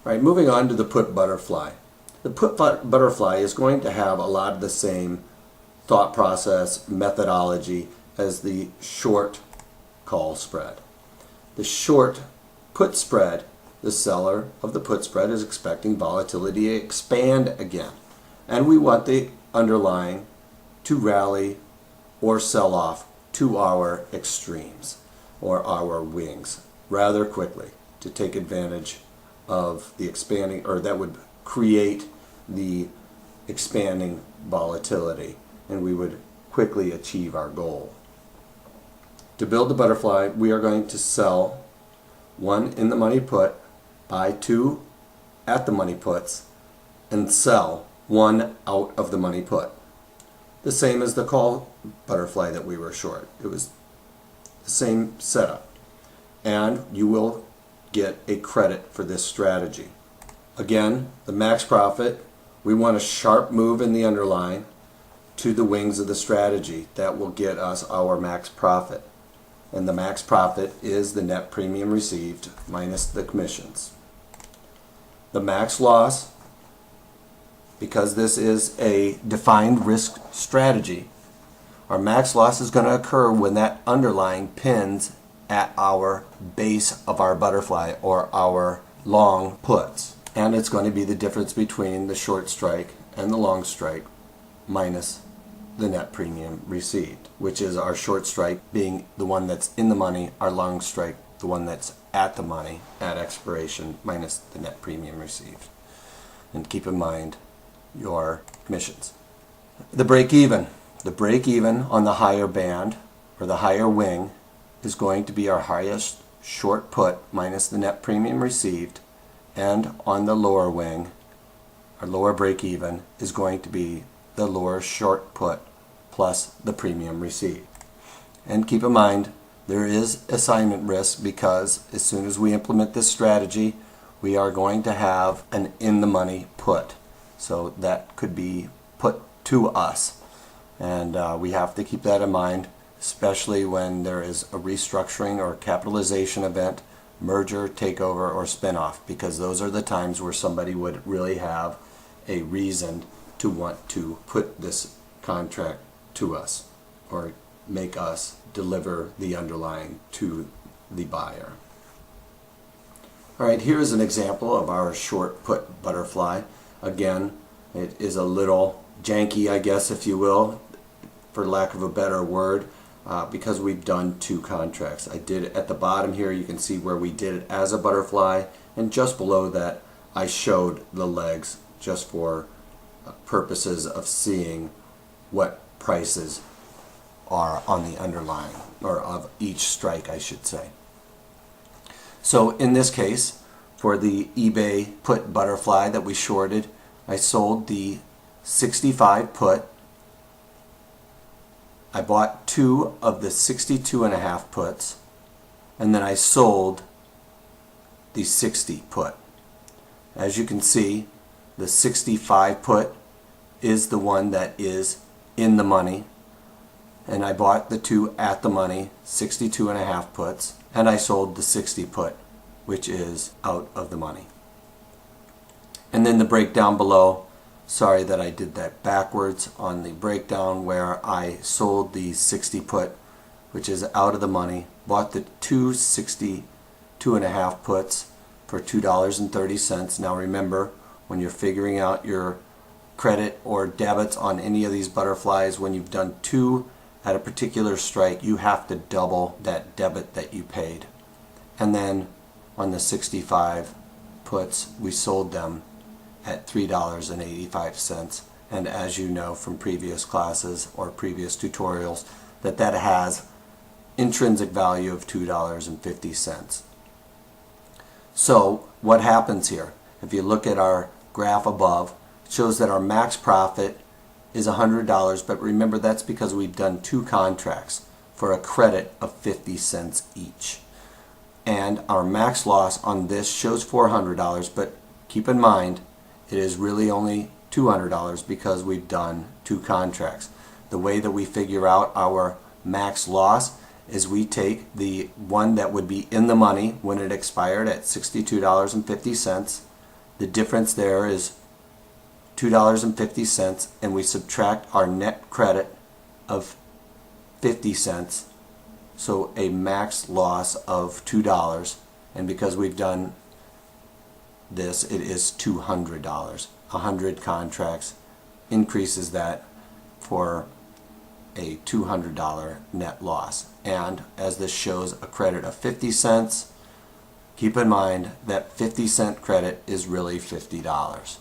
All right, moving on to the put butterfly. The put butterfly is going to have a lot of the same thought process, methodology as the short call spread. The short put spread, the seller of the put spread is expecting volatility to expand again. And we want the underlying to rally or sell off to our extremes or our wings rather quickly to take advantage of the expanding, or that would create the expanding volatility, and we would quickly achieve our goal. To build the butterfly, we are going to sell one in the money put, buy two at the money puts, and sell one out of the money put. The same as the call butterfly that we were short. It was the same setup. And you will get a credit for this strategy. Again, the max profit, we want a sharp move in the underlying to the wings of the strategy. That will get us our max profit. And the max profit is the net premium received minus the commissions. The max loss, because this is a defined risk strategy, our max loss is going to occur when that underlying pins at our base of our butterfly or our long puts. And it's going to be the difference between the short strike and the long strike minus the net premium received, which is our short strike being the one that's in the money, our long strike the one that's at the money at expiration minus the net premium received. And keep in mind your commissions. The break even. The break even on the higher band or the higher wing is going to be our highest short put minus the net premium received, and on the lower wing, our lower break even is going to be the lower short put plus the premium received. And keep in mind there is assignment risk, because as soon as we implement this strategy we are going to have an in the money put, so that could be put to us, and we have to keep that in mind, especially when there is a restructuring or capitalization event, merger, takeover, or spinoff, because those are the times where somebody would really have a reason to want to put this contract to us or make us deliver the underlying to the buyer. All right, here is an example of our short put butterfly. Again, it is a little janky, I guess, if you will, for lack of a better word, because we've done two contracts. I did it at the bottom here, you can see where we did it as a butterfly, and just below that I showed the legs just for purposes of seeing what prices are on the underlying, or of each strike I should say. So in this case, for the eBay put butterfly that we shorted, I sold the 65 put. I bought two of the 62.5 puts, and then I sold the 60 put. As you can see, the 65 put is the one that is in the money, and I bought the two at the money 62.5 puts, and I sold the 60 put, which is out of the money. And then the breakdown below, sorry that I did that backwards on the breakdown, where I sold the 60 put, which is out of the money, bought the two 62.5 puts for $2.30. Now remember, when you're figuring out your credit or debits on any of these butterflies, when you've done two at a particular strike, you have to double that debit that you paid. And then on the 65 puts, we sold them at $3.85, and as you know from previous classes or previous tutorials, that has intrinsic value of $2.50. So what happens here? If you look at our graph above, it shows that our max profit is $100, but remember that's because we've done two contracts for a credit of 50 cents each. And our max loss on this shows $400, but keep in mind it is really only $200 because we've done two contracts. The way that we figure out our max loss is we take the one that would be in the money when it expired at $62.50, The difference there is $2.50, and we subtract our net credit of 50 cents, so a max loss of $2, and because we've done this, it is $200. 100 contracts increases that for a $200 net loss. And as this shows a credit of 50 cents, keep in mind that 50-cent credit is really $50.